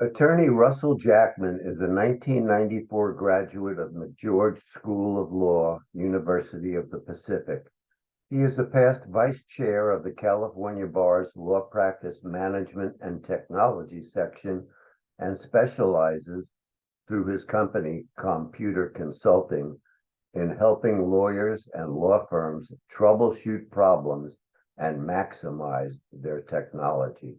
Attorney Russell Jackman is a 1994 graduate of McGeorge School of Law, University of the Pacific. He is a past vice chair of the California Bar's Law Practice Management and Technology section and specializes, through his company, Computer Consulting, in helping lawyers and law firms troubleshoot problems and maximize their technology.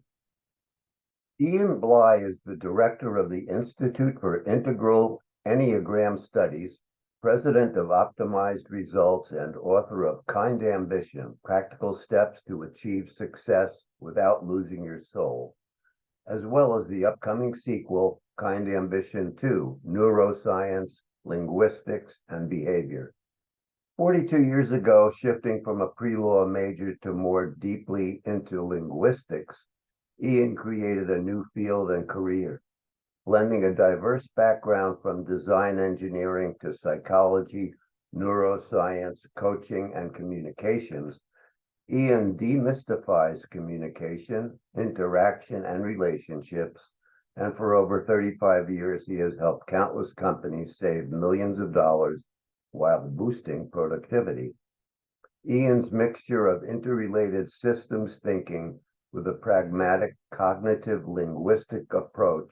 Blei is the director of the Institute for Integral Enneagram Studies, president of Optimized Results, and author of Kind Ambition, Practical Steps to Achieve Success Without Losing Your Soul, as well as the upcoming sequel, Kind Ambition 2, Neuroscience, Linguistics, and Behavior. 42 years ago, shifting from a pre-law major to more deeply into linguistics, Ian created a new field and career, blending a diverse background from design engineering to psychology, neuroscience, coaching, and communications. Ian demystifies communication, interaction, and relationships, and for over 35 years, he has helped countless companies save millions of dollars while boosting productivity. Ian's mixture of interrelated systems thinking with a pragmatic cognitive linguistic approach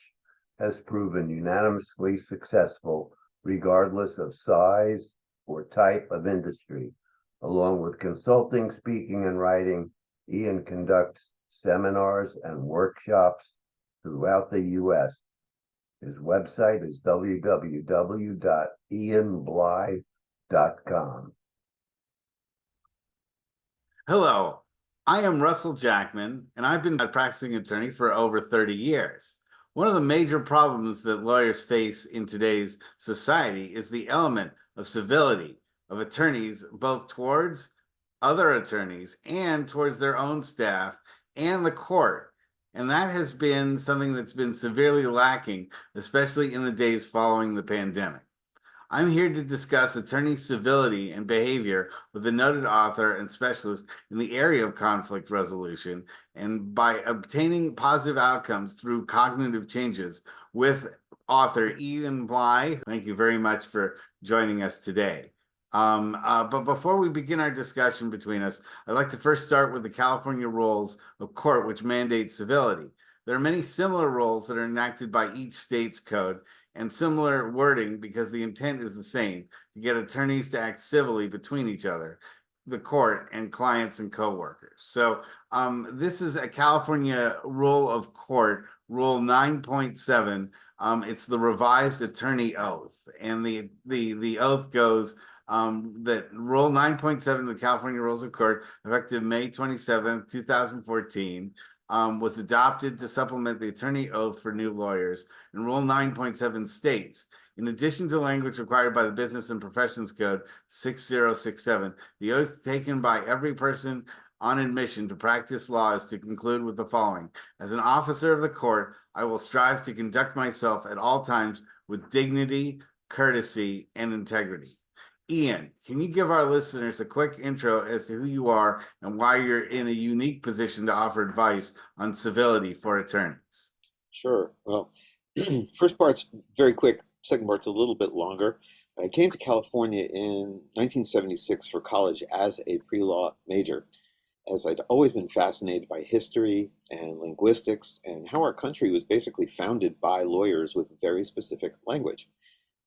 has proven unanimously successful regardless of size or type of industry. Along with consulting, speaking, and writing, Ian conducts seminars and workshops throughout the U.S. His website is www.ianblei.com. Hello, I am Russell Jackman, and I've been a practicing attorney for over 30 years. One of the major problems that lawyers face in today's society is the element of civility of attorneys, both towards other attorneys and towards their own staff and the court. And that has been something that's been severely lacking, especially in the days following the pandemic. I'm here to discuss attorney civility and behavior with a noted author and specialist in the area of conflict resolution, and by obtaining positive outcomes through cognitive changes with author Ian Blei. Thank you very much for joining us today. But before we begin our discussion between us, I'd like to first start with the California rules of court, which mandate civility. There are many similar rules that are enacted by each state's code, and similar wording because the intent is the same, to get attorneys to act civilly between each other, the court, and clients and coworkers. So this is a California rule of court, Rule 9.7. It's the revised attorney oath. And the oath goes that Rule 9.7 of the California Rules of Court, effective May 27th, 2014, was adopted to supplement the attorney oath for new lawyers. And Rule 9.7 states, in addition to language required by the Business and Professions Code 6067, the oath taken by every person on admission to practice law is to conclude with the following: as an officer of the court, I will strive to conduct myself at all times with dignity, courtesy, and integrity. Ian, can you give our listeners a quick intro as to who you are and why you're in a unique position to offer advice on civility for attorneys? Sure. Well, first part's very quick. Second part's a little bit longer. I came to California in 1976 for college as a pre-law major, as I'd always been fascinated by history and linguistics and how our country was basically founded by lawyers with very specific language.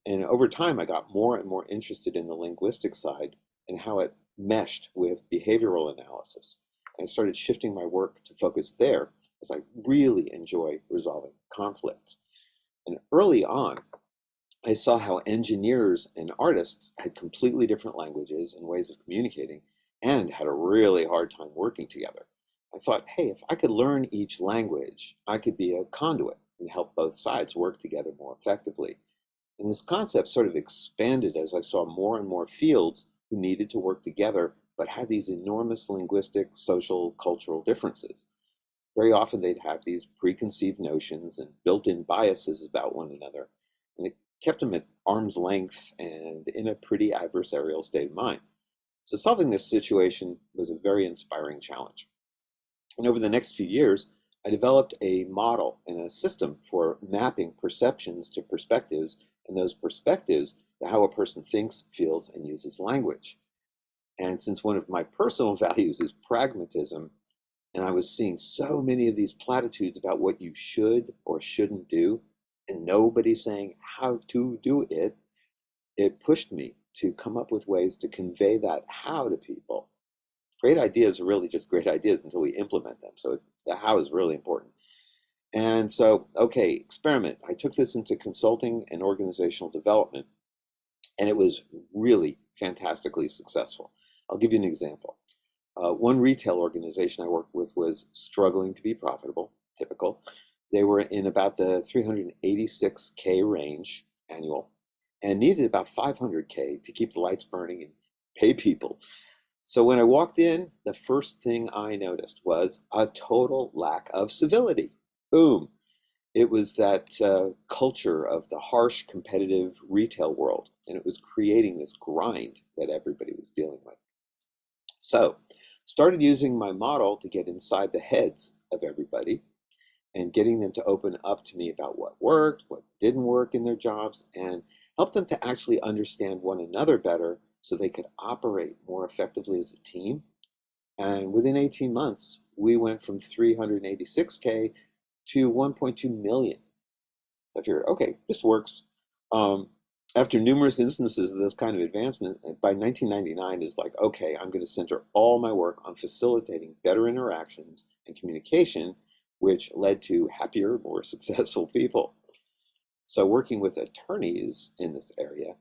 And over time, I got more and more interested in the linguistic side and how it meshed with behavioral analysis. And I started shifting my work to focus there, as I really enjoy resolving conflicts. And early on, I saw how engineers and artists had completely different languages and ways of communicating and had a really hard time working together. I thought, hey, if I could learn each language, I could be a conduit and help both sides work together more effectively. And this concept sort of expanded as I saw more and more fields who needed to work together, but had these enormous linguistic, social, cultural differences. Very often they'd have these preconceived notions and built-in biases about one another, and it kept them at arm's length and in a pretty adversarial state of mind. So solving this situation was a very inspiring challenge. And over the next few years, I developed a model and a system for mapping perceptions to perspectives, and those perspectives to how a person thinks, feels, and uses language. And since one of my personal values is pragmatism, and I was seeing so many of these platitudes about what you should or shouldn't do, and nobody saying how to do it, it pushed me to come up with ways to convey that how to people. Great ideas are really just great ideas until we implement them. So the how is really important. And so, okay, experiment. I took this into consulting and organizational development, and it was really fantastically successful. I'll give you an example. One retail organization I worked with was struggling to be profitable, typical. They were in about the 386K range annual and needed about 500K to keep the lights burning and pay people. So when I walked in, the first thing I noticed was a total lack of civility. Boom. It was that culture of the harsh, competitive retail world, and it was creating this grind that everybody was dealing with. So started using my model to get inside the heads of everybody and getting them to open up to me about what worked, what didn't work in their jobs, and help them to actually understand one another better so they could operate more effectively as a team. And within 18 months, we went from 386K to 1.2 million. So I figured, okay, this works. After numerous instances of this kind of advancement, by 1999 is like, okay, I'm going to center all my work on facilitating better interactions and communication, which led to happier, more successful people. So working with attorneys in this area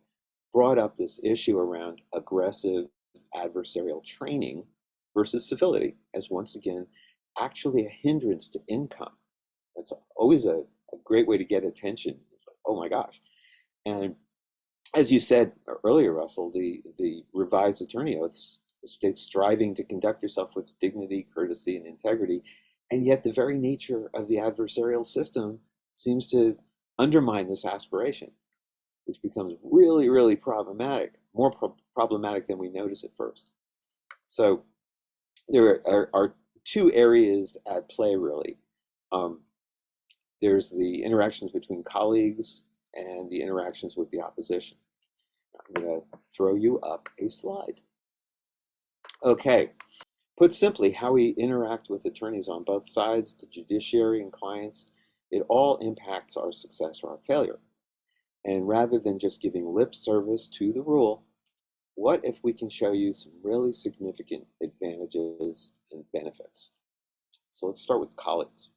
brought up this issue around aggressive adversarial training versus civility as, once again, actually a hindrance to income. That's always a great way to get attention. It's like, oh my gosh. And as you said earlier, Russell, the revised attorney oath states striving to conduct yourself with dignity, courtesy, and integrity. And yet the very nature of the adversarial system seems to undermine this aspiration, which becomes really, really problematic, more problematic than we notice at first. So there are two areas at play, really. There's the interactions between colleagues and the interactions with the opposition. I'm going to throw you up a slide. Okay, put simply, how we interact with attorneys on both sides, the judiciary and clients, it all impacts our success or our failure. And rather than just giving lip service to the rule, what if we can show you some really significant advantages and benefits? So let's start with colleagues.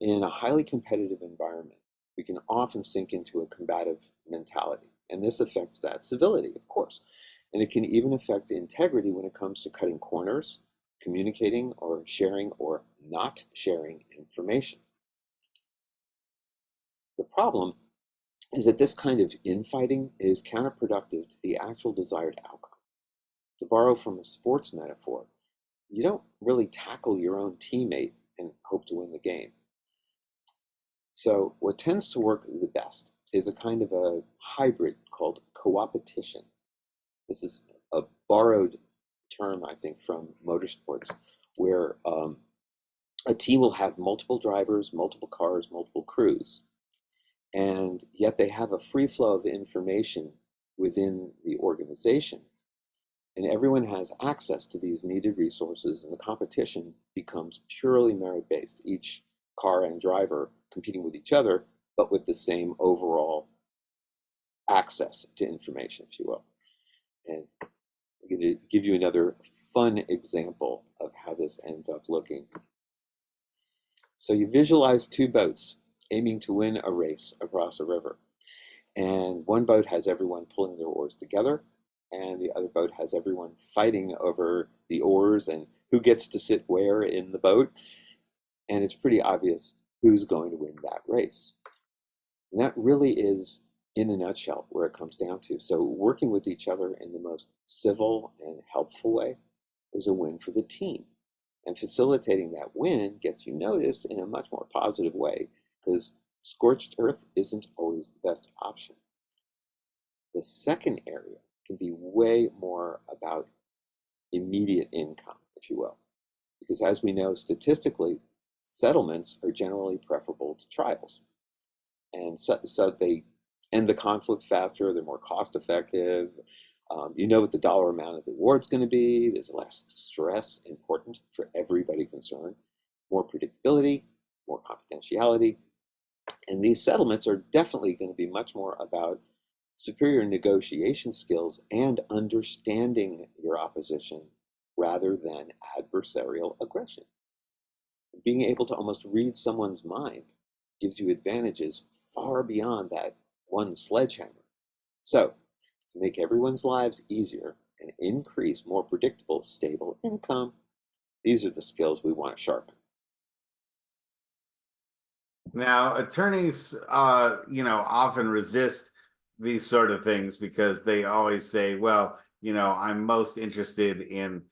In a highly competitive environment, we can often sink into a combative mentality, and this affects that civility, of course. And it can even affect integrity when it comes to cutting corners, communicating or sharing or not sharing information. The problem is that this kind of infighting is counterproductive to the actual desired outcome. To borrow from a sports metaphor, you don't really tackle your own teammate and hope to win the game. So what tends to work the best is a kind of a hybrid called coopetition. This is a borrowed term, I think, from motorsports, where a team will have multiple drivers, multiple cars, multiple crews, and yet they have a free flow of information within the organization. And everyone has access to these needed resources, and the competition becomes purely merit-based, each car and driver competing with each other, but with the same overall access to information, if you will. And I'm going to give you another fun example of how this ends up looking. So you visualize two boats aiming to win a race across a river. And one boat has everyone pulling their oars together, and the other boat has everyone fighting over the oars and who gets to sit where in the boat. And it's pretty obvious who's going to win that race. And that really is, in a nutshell, where it comes down to. So working with each other in the most civil and helpful way is a win for the team. And facilitating that win gets you noticed in a much more positive way, because scorched earth isn't always the best option. The second area can be way more about immediate income, if you will. Because as we know, statistically, settlements are generally preferable to trials. And so they end the conflict faster, they're more cost effective. You know what the dollar amount of the award's going to be. There's less stress, important for everybody concerned, more predictability, more confidentiality. And these settlements are definitely going to be much more about superior negotiation skills and understanding your opposition rather than adversarial aggression. Being able to almost read someone's mind gives you advantages far beyond that one sledgehammer. So, to make everyone's lives easier and increase more predictable, stable income, these are the skills we want to sharpen. Now, attorneys, often resist these sort of things because they always say, "Well, I'm most interested in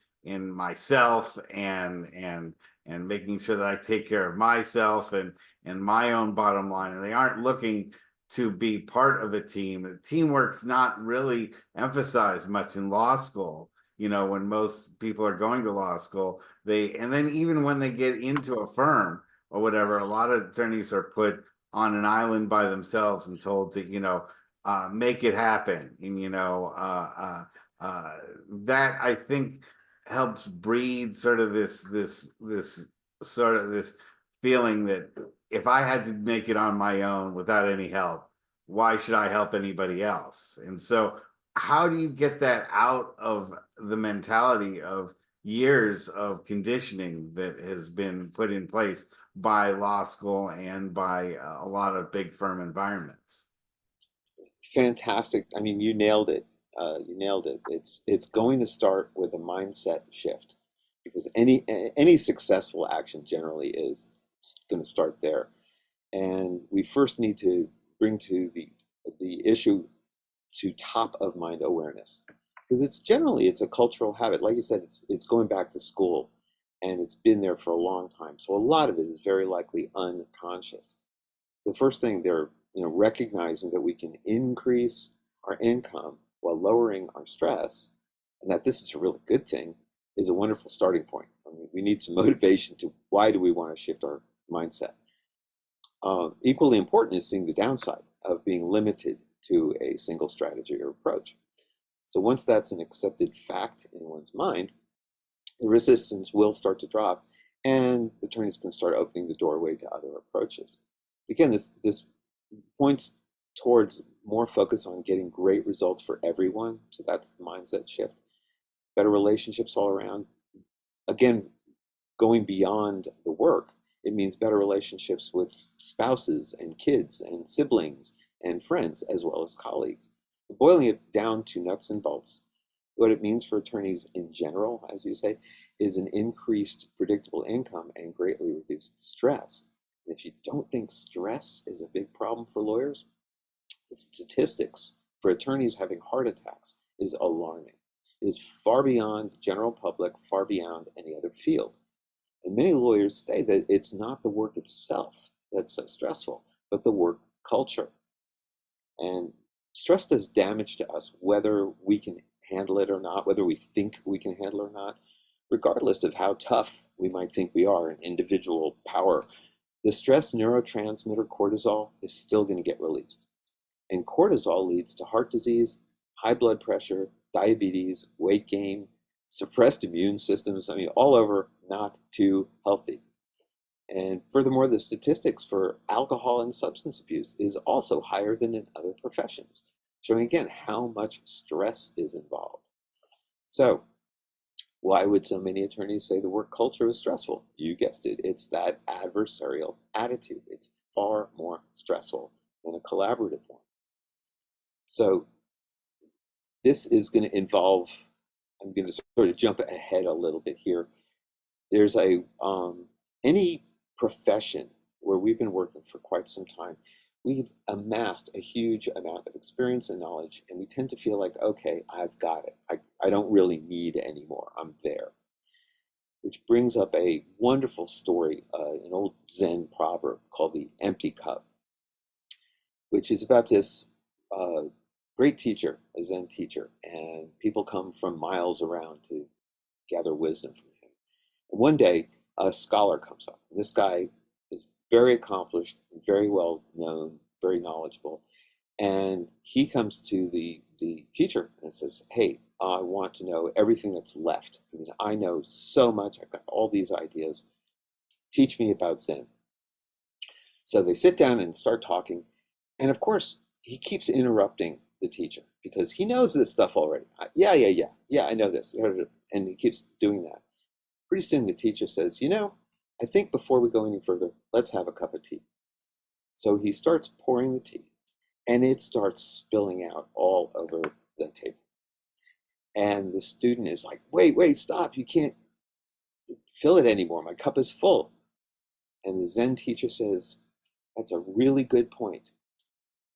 myself and making sure that I take care of myself and my own bottom line," and they aren't looking to be part of a team. Teamwork's not really emphasized much in law school. When most people are going to law school, and then even when they get into a firm or whatever, a lot of attorneys are put on an island by themselves and told to, make it happen. And, that I think helps breed sort of this feeling that if I had to make it on my own without any help, why should I help anybody else? And so, how do you get that out of the mentality of years of conditioning that has been put in place by law school and by a lot of big firm environments? Fantastic. I mean, you nailed it. You nailed it. It's going to start with a mindset shift because any successful action generally is going to start there. And we first need to bring to the issue to top of mind awareness because it's a cultural habit. Like you said, it's going back to school and it's been there for a long time. So a lot of it is very likely unconscious. The first thing they're recognizing that we can increase our income while lowering our stress, and that this is a really good thing, is a wonderful starting point. I mean, we need some motivation to why do we want to shift our mindset. Equally important is seeing the downside of being limited to a single strategy or approach. So once that's an accepted fact in one's mind, the resistance will start to drop and attorneys can start opening the doorway to other approaches. Again, this points towards more focus on getting great results for everyone. So that's the mindset shift. Better relationships all around. Again, going beyond the work, it means better relationships with spouses and kids and siblings and friends, as well as colleagues. Boiling it down to nuts and bolts, what it means for attorneys in general, as you say, is an increased predictable income and greatly reduced stress. And if you don't think stress is a big problem for lawyers, the statistics for attorneys having heart attacks is alarming. It is far beyond the general public, far beyond any other field. And many lawyers say that it's not the work itself that's so stressful, but the work culture. And stress does damage to us, whether we can handle it or not, whether we think we can handle it or not, regardless of how tough we might think we are in individual power. The stress neurotransmitter cortisol is still going to get released. And cortisol leads to heart disease, high blood pressure, diabetes, weight gain, suppressed immune systems. I mean, all over, not too healthy. And furthermore, the statistics for alcohol and substance abuse is also higher than in other professions, showing again how much stress is involved. So, why would so many attorneys say the work culture is stressful? You guessed it, it's that adversarial attitude. It's far more stressful than a collaborative one. So, this is going to involve, I'm going to sort of jump ahead a little bit here. There's any profession where we've been working for quite some time, we've amassed a huge amount of experience and knowledge, and we tend to feel like, okay, I've got it. I don't really need any more. I'm there. Which brings up a wonderful story, an old Zen proverb called the empty cup, which is about this great teacher, a Zen teacher, and people come from miles around to gather wisdom from him. And one day, a scholar comes up. This guy is very accomplished, very well known, very knowledgeable. And he comes to the teacher and says, hey, I want to know everything that's left. I mean, I know so much. I've got all these ideas. Teach me about Zen. So they sit down and start talking. And of course, he keeps interrupting the teacher because he knows this stuff already. Yeah, I know this. And he keeps doing that. Pretty soon the teacher says, I think before we go any further, let's have a cup of tea. So he starts pouring the tea, and it starts spilling out all over the table. And the student is like, wait, stop. You can't fill it anymore. My cup is full. And the Zen teacher says, that's a really good point.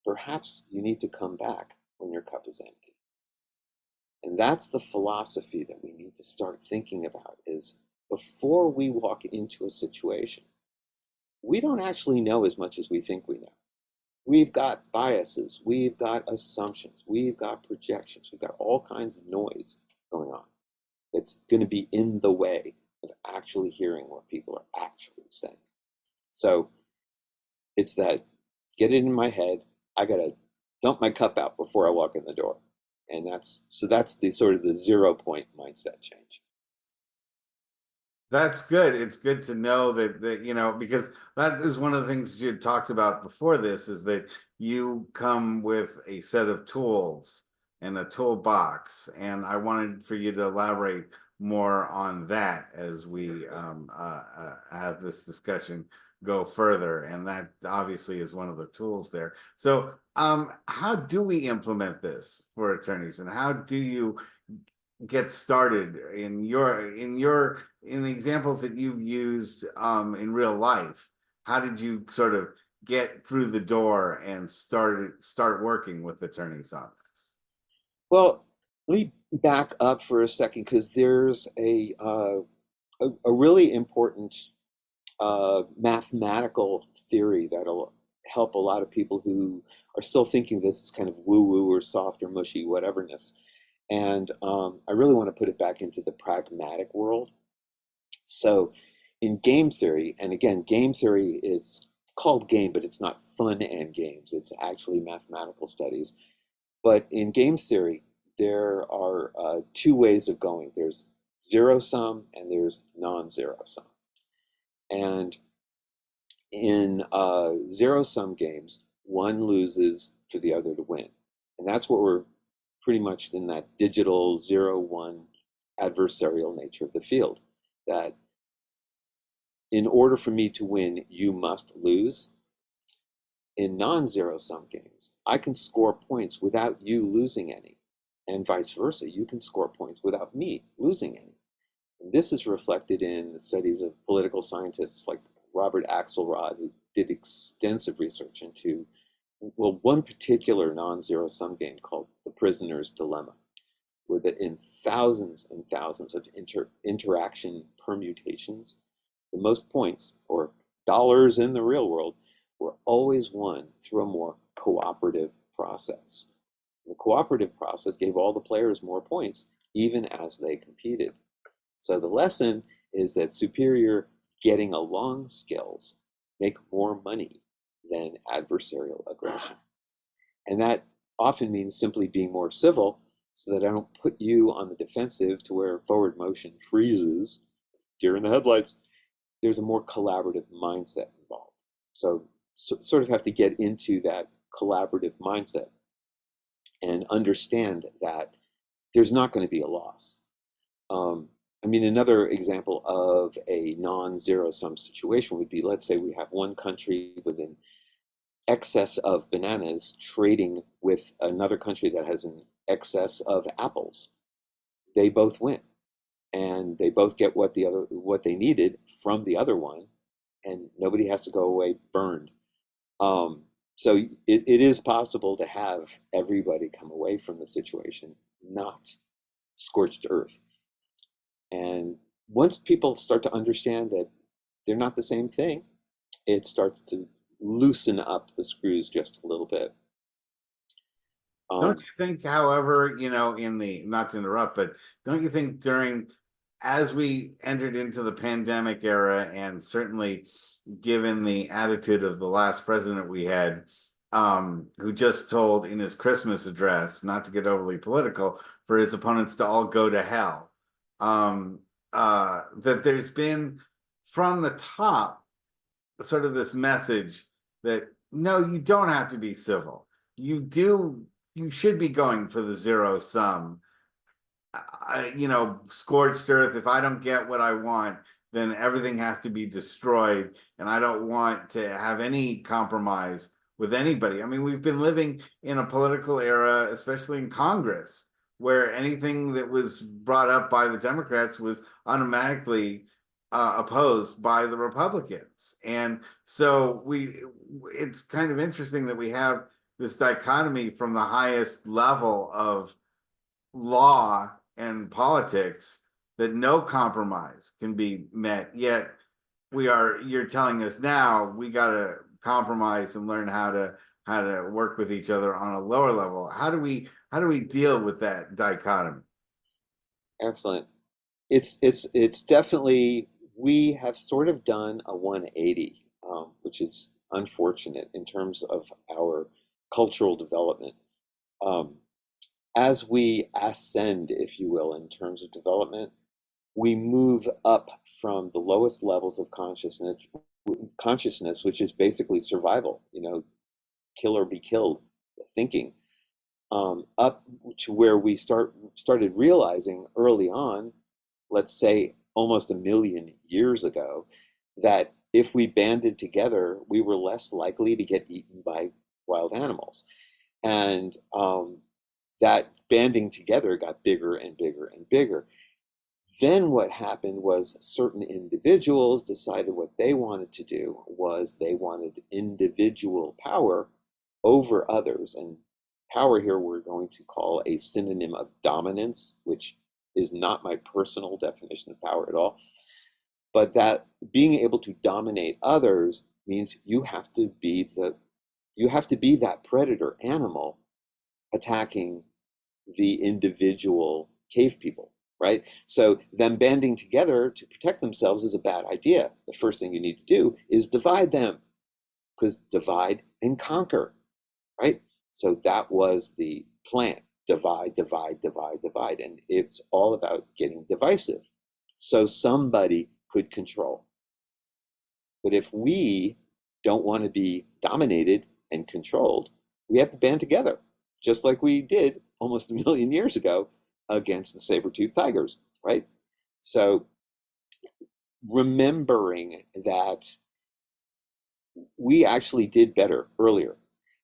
Perhaps you need to come back when your cup is empty. And that's the philosophy that we need to start thinking about, is before we walk into a situation, we don't actually know as much as we think we know. We've got biases, we've got assumptions, we've got projections, we've got all kinds of noise going on. It's going to be in the way of actually hearing what people are actually saying. So it's that, get it in my head, I got to dump my cup out before I walk in the door. And that's the sort of the 0 point mindset change. That's good. It's good to know that because that is one of the things you had talked about before this, is that you come with a set of tools and a toolbox, and I wanted for you to elaborate more on that as we have this discussion go further. And that obviously is one of the tools there. So how do we implement this for attorneys, and how do you get started in the examples that you've used in real life? How did you sort of get through the door and start working with attorneys on this? Well, let me back up for a second, because there's a really important mathematical theory that'll help a lot of people who are still thinking this is kind of woo-woo or soft or mushy whateverness. And I really want to put it back into the pragmatic world. So in game theory, and again, game theory is called game, but it's not fun and games. It's actually mathematical studies. But in game theory, there are two ways of going. There's zero sum and there's non-zero sum. And in zero sum games, one loses for the other to win. And that's what we're pretty much in that digital 0-1 adversarial nature of the field, that in order for me to win, you must lose. In non-zero sum games, I can score points without you losing any, and vice versa. You can score points without me losing any. And this is reflected in the studies of political scientists like Robert Axelrod, who did extensive research into one particular non-zero sum game called The Prisoner's Dilemma, where in thousands and thousands of interaction permutations, the most points, or dollars in the real world, were always won through a more cooperative process. The cooperative process gave all the players more points, even as they competed. So the lesson is that superior getting along skills make more money than adversarial aggression. And that often means simply being more civil, so that I don't put you on the defensive to where forward motion freezes, deer in the headlights. There's a more collaborative mindset involved. So sort of have to get into that collaborative mindset and understand that there's not going to be a loss. Another example of a non-zero sum situation would be, let's say we have one country with an excess of bananas trading with another country that has an excess of apples. They both win, and they both get what they needed from the other one, and nobody has to go away burned. So it is possible to have everybody come away from the situation not scorched earth. And once people start to understand that they're not the same thing, it starts to loosen up the screws just a little bit. Don't you think, however, not to interrupt, but don't you think during as we entered into the pandemic era, and certainly given the attitude of the last president we had, who just told in his Christmas address, not to get overly political, for his opponents to all go to hell, that there's been from the top sort of this message that no, you don't have to be civil. You should be going for the zero sum. Scorched earth. If I don't get what I want, then everything has to be destroyed. And I don't want to have any compromise with anybody. I mean, we've been living in a political era, especially in Congress, where anything that was brought up by the Democrats was automatically opposed by the Republicans. And so it's kind of interesting that we have this dichotomy from the highest level of law and politics, that no compromise can be met. Yet you're telling us now we got to compromise and learn how to work with each other on a lower level. How do we deal with that dichotomy? Excellent. It's definitely, we have sort of done a 180, which is unfortunate in terms of our cultural development. As we ascend, if you will, in terms of development, we move up from the lowest levels of consciousness, which is basically survival, kill or be killed thinking, up to where we started realizing early on, let's say almost 1,000,000 years ago, that if we banded together, we were less likely to get eaten by wild animals. And that banding together got bigger and bigger and bigger. Then what happened was certain individuals decided what they wanted to do was they wanted individual power over others. And power here we're going to call a synonym of dominance, which is not my personal definition of power at all. But that being able to dominate others means you have to be that predator animal attacking the individual cave people, right? So them banding together to protect themselves is a bad idea. The first thing you need to do is divide them, because divide and conquer, right? So that was the plan. Divide, divide, divide, divide. And it's all about getting divisive so somebody could control. But if we don't want to be dominated and controlled, we have to band together, just like we did almost 1,000,000 years ago against the saber-toothed tigers, right? So remembering that we actually did better earlier.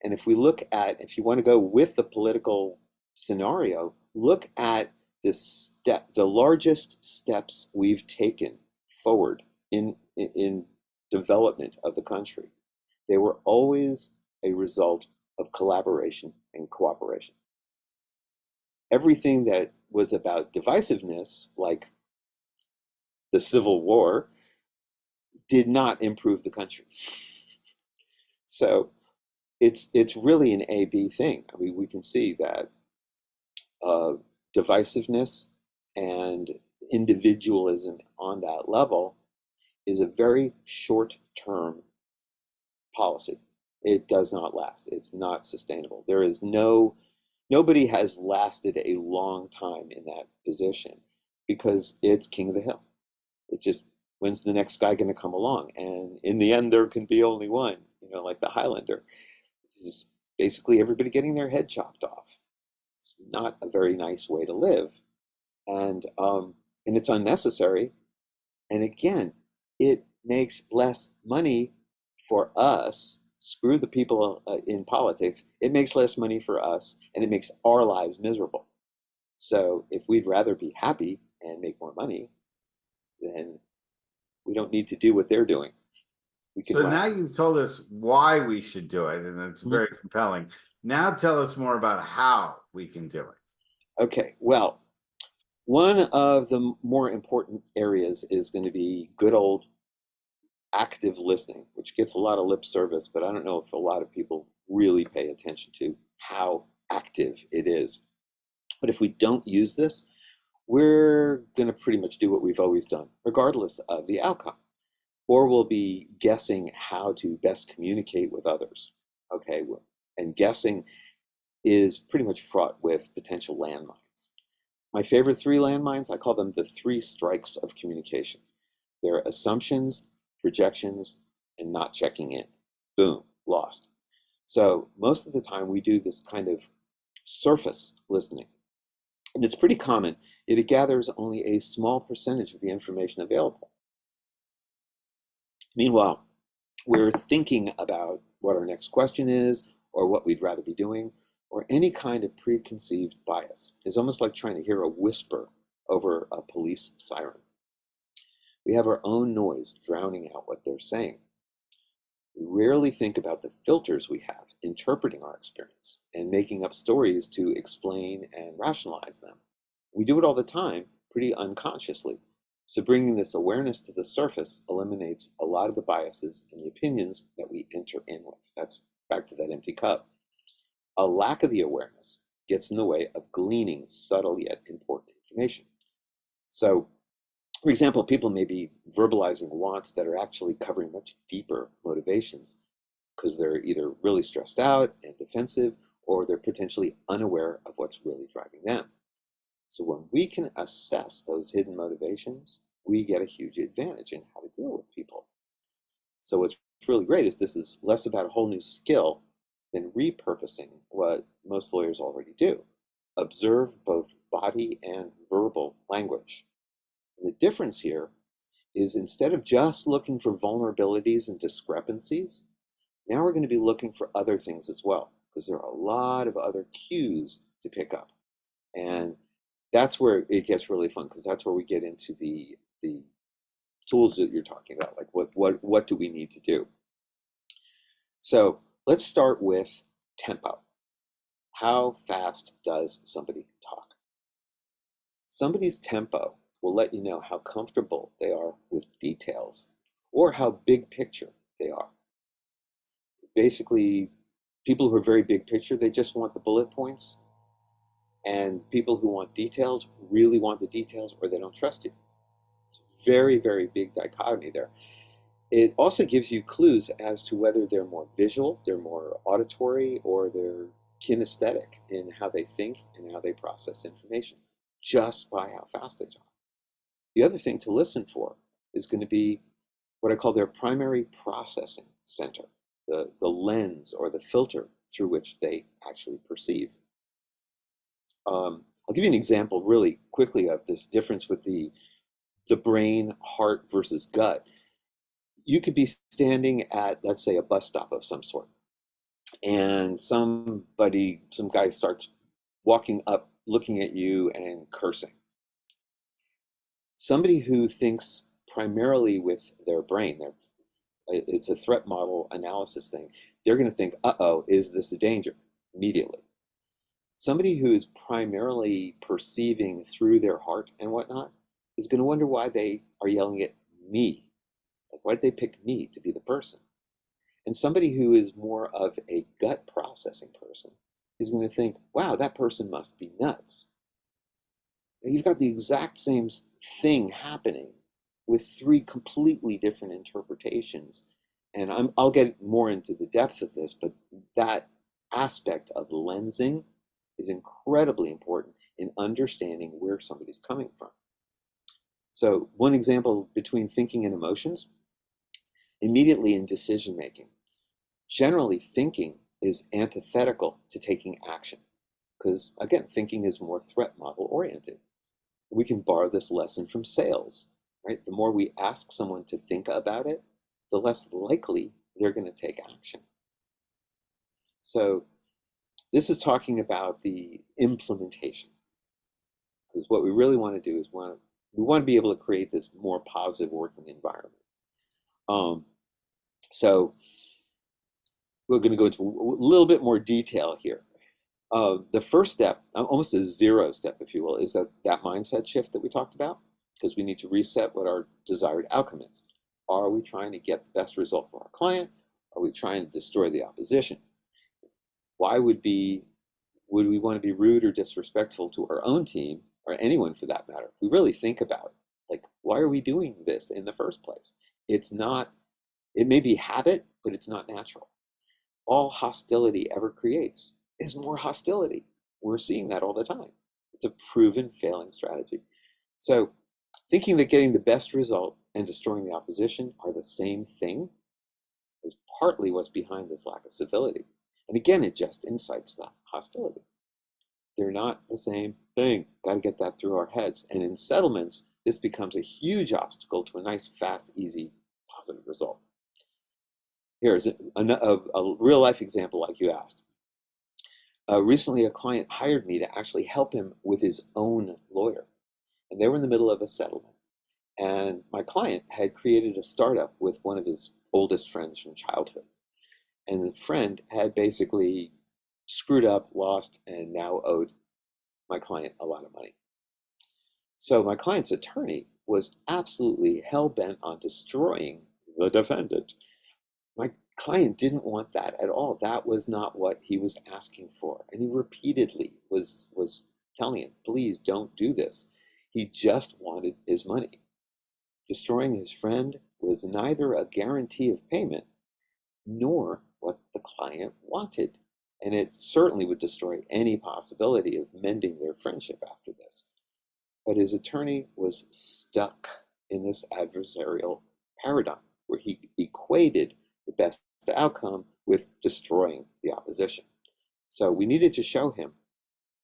And if you want to go with the political scenario, look at the largest steps we've taken forward in development of the country. They were always a result of collaboration and cooperation. Everything that was about divisiveness, like the Civil War, did not improve the country. So it's really an A-B thing. I mean, we can see that divisiveness and individualism on that level is a very short-term policy. It does not last. It's not sustainable. Nobody has lasted a long time in that position because it's king of the hill. It just, when's the next guy going to come along? And in the end, there can be only one, like the Highlander. It's basically everybody getting their head chopped off. It's not a very nice way to live. And it's unnecessary. And again, it makes less money for us. Screw the people in politics. It makes less money for us, and it makes our lives miserable. So if we'd rather be happy and make more money, then we don't need to do what they're doing. So now you've told us why we should do it, and it's very compelling. Now tell us more about how we can do it. Okay, well, one of the more important areas is going to be good old active listening, which gets a lot of lip service, but I don't know if a lot of people really pay attention to how active it is. But if we don't use this, we're going to pretty much do what we've always done, regardless of the outcome. Or we'll be guessing how to best communicate with others. Okay, and guessing is pretty much fraught with potential landmines. My favorite 3 landmines, I call them the 3 strikes of communication. They're assumptions, projections, and not checking in. Boom, lost. So most of the time we do this kind of surface listening. And it's pretty common, yet it gathers only a small percentage of the information available. Meanwhile, we're thinking about what our next question is, or what we'd rather be doing, or any kind of preconceived bias. It's almost like trying to hear a whisper over a police siren. We have our own noise drowning out what they're saying. We rarely think about the filters we have interpreting our experience and making up stories to explain and rationalize them. We do it all the time, pretty unconsciously. So bringing this awareness to the surface eliminates a lot of the biases and the opinions that we enter in with. That's back to that empty cup. A lack of the awareness gets in the way of gleaning subtle yet important information. So, for example, people may be verbalizing wants that are actually covering much deeper motivations because they're either really stressed out and defensive, or they're potentially unaware of what's really driving them. So when we can assess those hidden motivations, we get a huge advantage in how to deal with people. So what's really great is this is less about a whole new skill than repurposing what most lawyers already do. Observe both body and verbal language. And the difference here is instead of just looking for vulnerabilities and discrepancies, now we're going to be looking for other things as well, because there are a lot of other cues to pick up. And that's where it gets really fun, because that's where we get into the tools that you're talking about, like what do we need to do? So let's start with tempo. How fast does somebody talk? Somebody's tempo will let you know how comfortable they are with details or how big picture they are. Basically, people who are very big picture, they just want the bullet points. And people who want details really want the details, or they don't trust you. It's a very, very big dichotomy there. It also gives you clues as to whether they're more visual, they're more auditory, or they're kinesthetic in how they think and how they process information, just by how fast they talk. The other thing to listen for is going to be what I call their primary processing center, the lens or the filter through which they actually perceive. I'll give you an example really quickly of this difference with the brain, heart versus gut. You could be standing at, let's say, a bus stop of some sort, and some guy starts walking up, looking at you and cursing. Somebody who thinks primarily with their brain, it's a threat model analysis thing, they're going to think, uh-oh, is this a danger? Immediately. Somebody who is primarily perceiving through their heart and whatnot is going to wonder why they are yelling at me. Like, why did they pick me to be the person? And somebody who is more of a gut processing person is going to think, wow, that person must be nuts. And you've got the exact same thing happening with 3 completely different interpretations. And I'll get more into the depth of this, but that aspect of lensing is incredibly important in understanding where somebody's coming from. So one example between thinking and emotions, immediately in decision making. Generally, thinking is antithetical to taking action because, again, thinking is more threat model oriented. We can borrow this lesson from sales, right? The more we ask someone to think about it, the less likely they're going to take action. So this is talking about the implementation, because what we really want to do is we want to be able to create this more positive working environment. So we're going to go into a little bit more detail here. The first step, almost a 0 step, if you will, is that mindset shift that we talked about, because we need to reset what our desired outcome is. Are we trying to get the best result for our client? Are we trying to destroy the opposition? Why would we want to be rude or disrespectful to our own team or anyone for that matter, we really think about, like, why are we doing this in the first place? It's not, it may be habit, but it's not natural. All hostility ever creates is more hostility. We're seeing that all the time. It's a proven failing strategy. So thinking that getting the best result and destroying the opposition are the same thing is partly what's behind this lack of civility. And again, it just incites that hostility. They're not the same thing. Got to get that through our heads. And in settlements, this becomes a huge obstacle to a nice, fast, easy, positive result. Here's a real life example like you asked. Recently, a client hired me to actually help him with his own lawyer. And they were in the middle of a settlement. And my client had created a startup with one of his oldest friends from childhood. And the friend had basically screwed up, lost, and now owed my client a lot of money. So my client's attorney was absolutely hell-bent on destroying the defendant. My client didn't want that at all. That was not what he was asking for. And he repeatedly was telling him, please don't do this. He just wanted his money. Destroying his friend was neither a guarantee of payment nor what the client wanted. And it certainly would destroy any possibility of mending their friendship after this. But his attorney was stuck in this adversarial paradigm where he equated the best outcome with destroying the opposition. So we needed to show him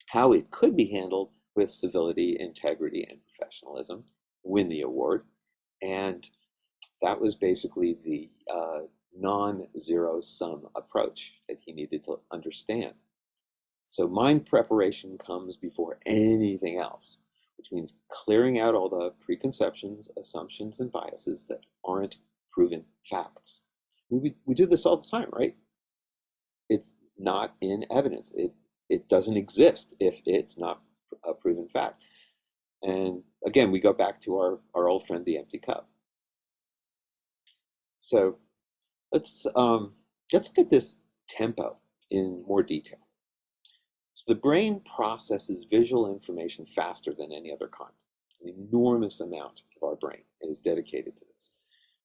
how it could be handled with civility, integrity, and professionalism, win the award. And that was basically the non-zero sum approach that he needed to understand. So mind preparation comes before anything else, which means clearing out all the preconceptions, assumptions, and biases that aren't proven facts. We do this all the time, right? It's not in evidence. It doesn't exist if it's not a proven fact. And again, we go back to our old friend, the empty cup. So let's look at this tempo in more detail. So the brain processes visual information faster than any other kind. An enormous amount of our brain is dedicated to this,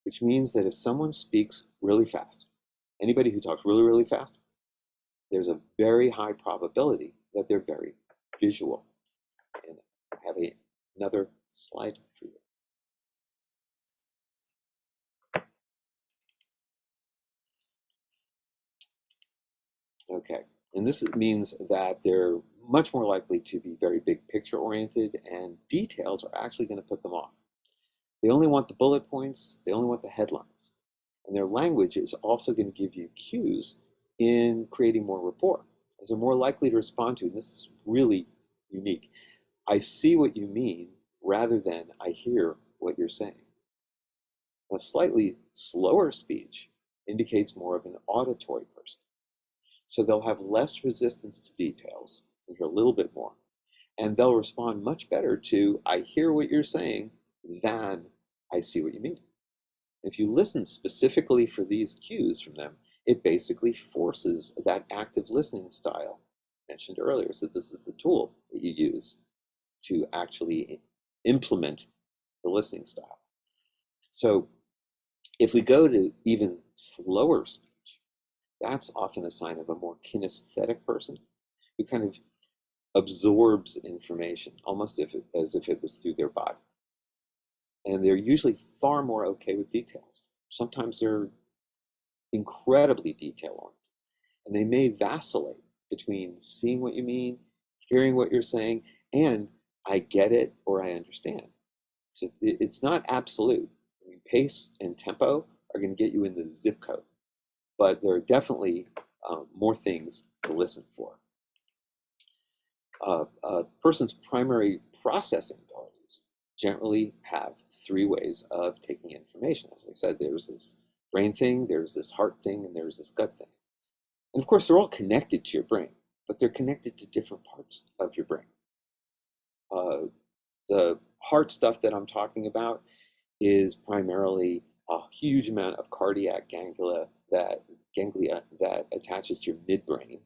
which means that if someone speaks really fast, anybody who talks really, really fast, there's a very high probability that they're very visual. And I have another slide for you. Okay, and this means that they're much more likely to be very big picture oriented, and details are actually going to put them off. They only want the bullet points, they only want the headlines. And their language is also going to give you cues in creating more rapport, as they're more likely to respond to, and this is really unique, I see what you mean rather than I hear what you're saying. A slightly slower speech indicates more of an auditory person. So they'll have less resistance to details, and hear a little bit more, and they'll respond much better to I hear what you're saying than I see what you mean. If you listen specifically for these cues from them, it basically forces that active listening style mentioned earlier. So this is the tool that you use to actually implement the listening style. So if we go to even slower speech, that's often a sign of a more kinesthetic person who kind of absorbs information, almost as if it was through their body. And they're usually far more okay with details. Sometimes they're incredibly detail-oriented, and they may vacillate between seeing what you mean, hearing what you're saying, and I get it or I understand. So it's not absolute. I mean, pace and tempo are going to get you in the zip code, but there are definitely more things to listen for. A person's primary processing abilities generally have three ways of taking information. As I said, there's this brain thing, there's this heart thing, and there's this gut thing. And of course, they're all connected to your brain, but they're connected to different parts of your brain. The heart stuff that I'm talking about is primarily a huge amount of cardiac ganglia that attaches to your midbrain,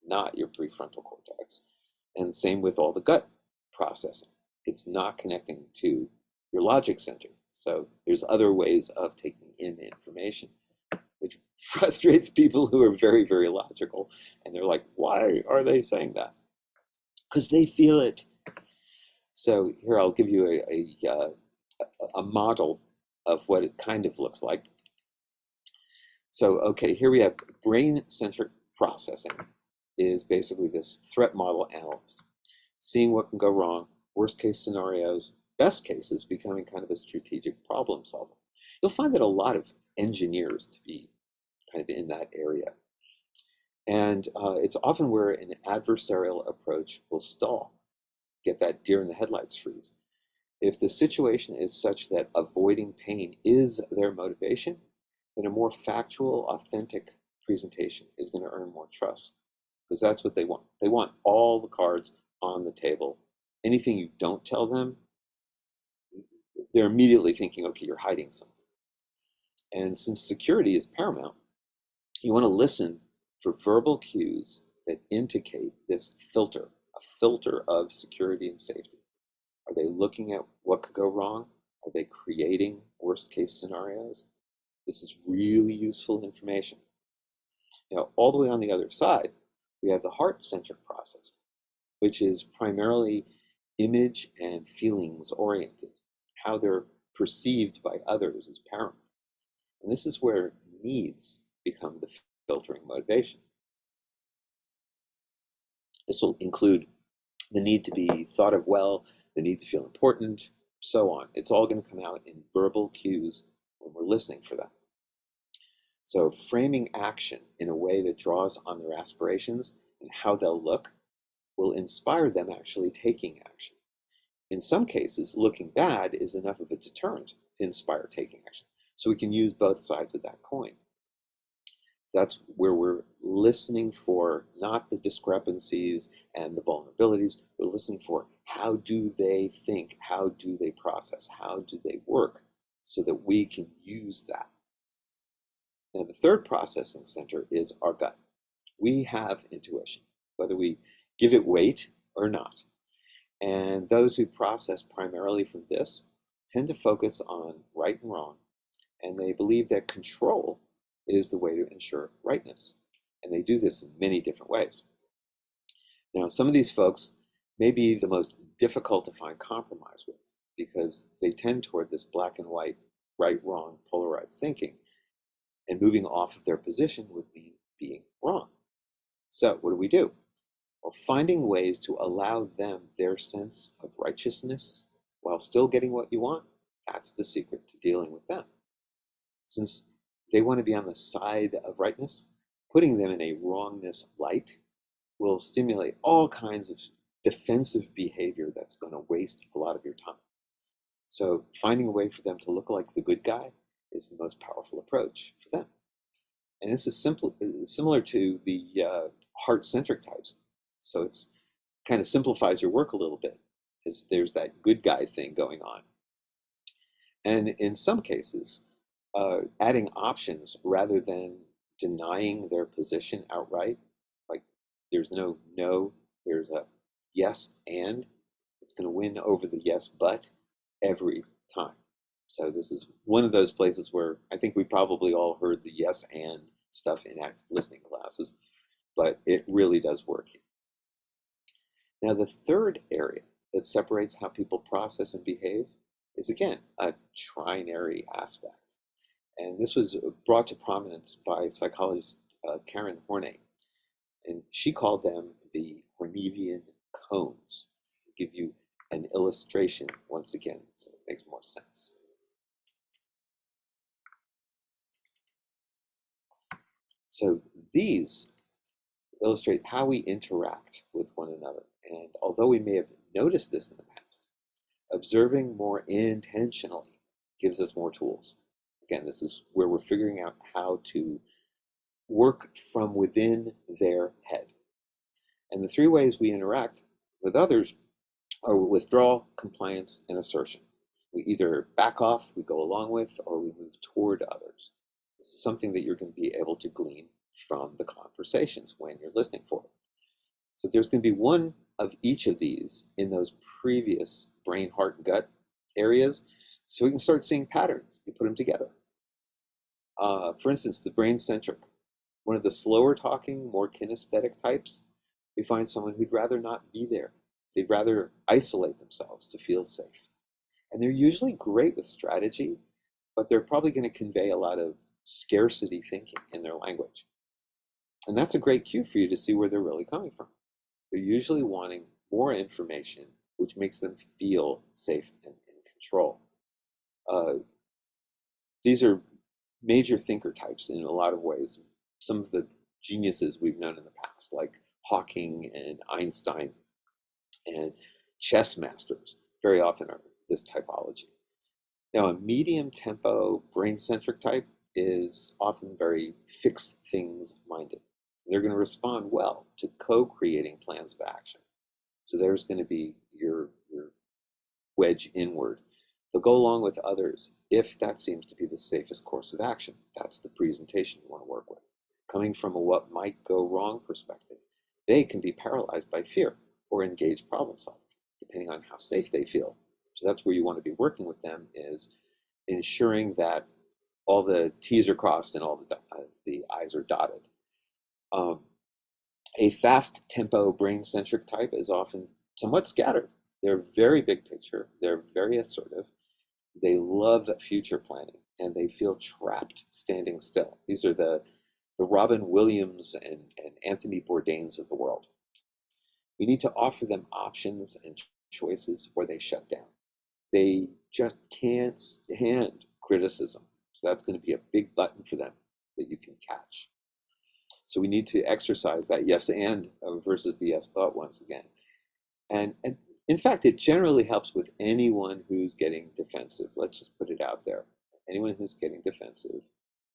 not your prefrontal cortex. And same with all the gut processing. It's not connecting to your logic center. So there's other ways of taking in the information, which frustrates people who are very, very logical. And they're like, why are they saying that? Because they feel it. So here I'll give you a model of what it kind of looks like. So, okay, here we have brain-centric processing is basically this threat model analyst, seeing what can go wrong, worst case scenarios, best cases, becoming kind of a strategic problem solver. You'll find that a lot of engineers to be kind of in that area. And it's often where an adversarial approach will stall, get that deer in the headlights freeze. If the situation is such that avoiding pain is their motivation, then a more factual, authentic presentation is going to earn more trust, because that's what they want. They want all the cards on the table. Anything you don't tell them, they're immediately thinking, okay, you're hiding something. And since security is paramount, you want to listen for verbal cues that indicate this filter, a filter of security and safety. Are they looking at what could go wrong? Are they creating worst case scenarios? This is really useful information. Now, all the way on the other side, we have the heart-centric process, which is primarily image and feelings oriented. How they're perceived by others is paramount. And this is where needs become the filtering motivation. This will include the need to be thought of well, the need to feel important, so on. It's all going to come out in verbal cues when we're listening for them. So framing action in a way that draws on their aspirations and how they'll look will inspire them actually taking action. In some cases, looking bad is enough of a deterrent to inspire taking action. So we can use both sides of that coin. So that's where we're listening for not the discrepancies and the vulnerabilities. We're listening for how do they think, how do they process, how do they work, so that we can use that. Now, the third processing center is our gut. We have intuition, whether we give it weight or not. And those who process primarily from this tend to focus on right and wrong, and they believe that control is the way to ensure rightness. And they do this in many different ways. Now, some of these folks may be the most difficult to find compromise with, because they tend toward this black and white, right, wrong, polarized thinking. And moving off of their position would mean being wrong. So what do? Well, finding ways to allow them their sense of righteousness while still getting what you want, that's the secret to dealing with them. Since they want to be on the side of rightness, putting them in a wrongness light will stimulate all kinds of defensive behavior that's going to waste a lot of your time. So finding a way for them to look like the good guy is the most powerful approach for them. And this is similar to the heart-centric types. So it's kind of simplifies your work a little bit, because there's that good guy thing going on. And in some cases, adding options rather than denying their position outright, like there's no, there's a yes and, it's going to win over the yes but every time. So this is one of those places where I think we probably all heard the yes and stuff in active listening classes, but it really does work here. Now, the third area that separates how people process and behave is, again, a trinary aspect. And this was brought to prominence by psychologist Karen Horney. And she called them the Hornevian cones. I'll give you an illustration once again, so it makes more sense. So these illustrate how we interact with one another. And although we may have noticed this in the past, observing more intentionally gives us more tools. Again, this is where we're figuring out how to work from within their head. And the three ways we interact with others are withdrawal, compliance, and assertion. We either back off, we go along with, or we move toward others. This is something that you're going to be able to glean from the conversations when you're listening for it. So there's going to be one of each of these in those previous brain, heart, and gut areas so we can start seeing patterns. You put them together. For instance, the brain-centric, one of the slower talking, more kinesthetic types, we find someone who'd rather not be there. They'd rather isolate themselves to feel safe. And they're usually great with strategy, but they're probably going to convey a lot of scarcity thinking in their language. And that's a great cue for you to see where they're really coming from. They're usually wanting more information, which makes them feel safe and in control. These are major thinker types in a lot of ways. Some of the geniuses we've known in the past, like Hawking and Einstein and chess masters, very often are this typology. Now, a medium tempo brain-centric type is often very fixed things minded. They're going to respond well to co-creating plans of action. So there's going to be your wedge inward. They'll go along with others if that seems to be the safest course of action. That's the presentation you want to work with. Coming from a what might go wrong perspective, they can be paralyzed by fear or engage problem solving, depending on how safe they feel. So that's where you want to be working with them, is ensuring that all the T's are crossed and all the I's are dotted. A fast tempo brain-centric type is often somewhat scattered. They're very big picture. They're very assertive. They love future planning, and they feel trapped standing still. These are the Robin Williams and Anthony Bourdains of the world. We need to offer them options and choices or they shut down. They just can't stand criticism. So that's going to be a big button for them that you can catch. So we need to exercise that yes and versus the yes but once again. And in fact, it generally helps with anyone who's getting defensive. Let's just put it out there. Anyone who's getting defensive,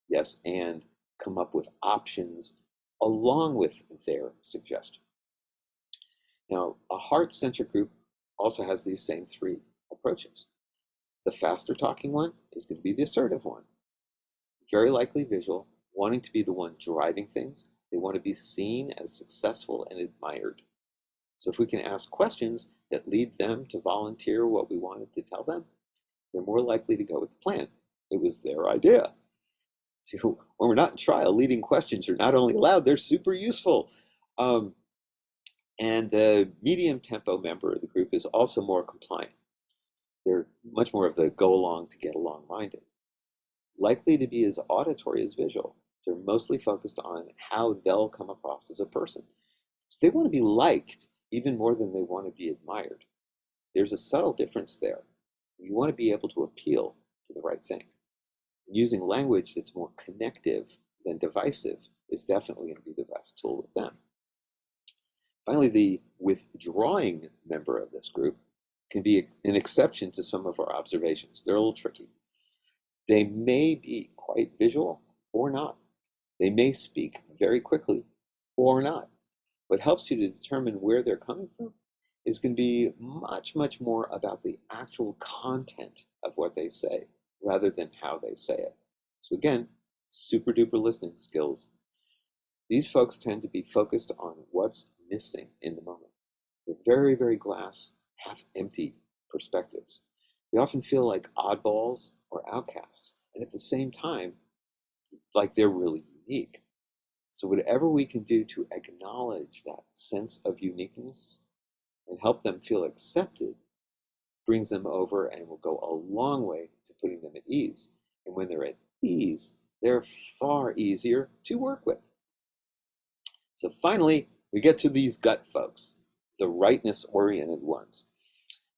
yes, and come up with options along with their suggestion. Now, a heart-centric group also has these same three approaches. The faster talking one is going to be the assertive one. Very likely visual, wanting to be the one driving things. They want to be seen as successful and admired. So if we can ask questions that lead them to volunteer what we wanted to tell them, they're more likely to go with the plan. It was their idea. So when we're not in trial, leading questions are not only allowed, they're super useful. And the medium tempo member of the group is also more compliant. They're much more of the go along to get along minded. Likely to be as auditory as visual. They're mostly focused on how they'll come across as a person. So they want to be liked even more than they want to be admired. There's a subtle difference there. You want to be able to appeal to the right thing. Using language that's more connective than divisive is definitely going to be the best tool with them. Finally, the withdrawing member of this group can be an exception to some of our observations. They're a little tricky. They may be quite visual or not. They may speak very quickly or not. What helps you to determine where they're coming from is going to be much, much more about the actual content of what they say rather than how they say it. So again, super duper listening skills. These folks tend to be focused on what's missing in the moment. They're very, very glass, half empty perspectives. They often feel like oddballs or outcasts, and at the same time, like they're really unique. So whatever we can do to acknowledge that sense of uniqueness and help them feel accepted brings them over and will go a long way to putting them at ease. And when they're at ease, they're far easier to work with. So finally, we get to these gut folks, the rightness-oriented ones.